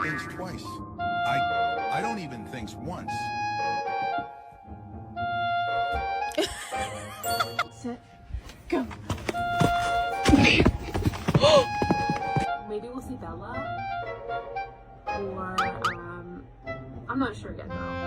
things twice. I don't even think once. Sit. Go. Maybe we'll see Bella. Or, I'm not sure yet though.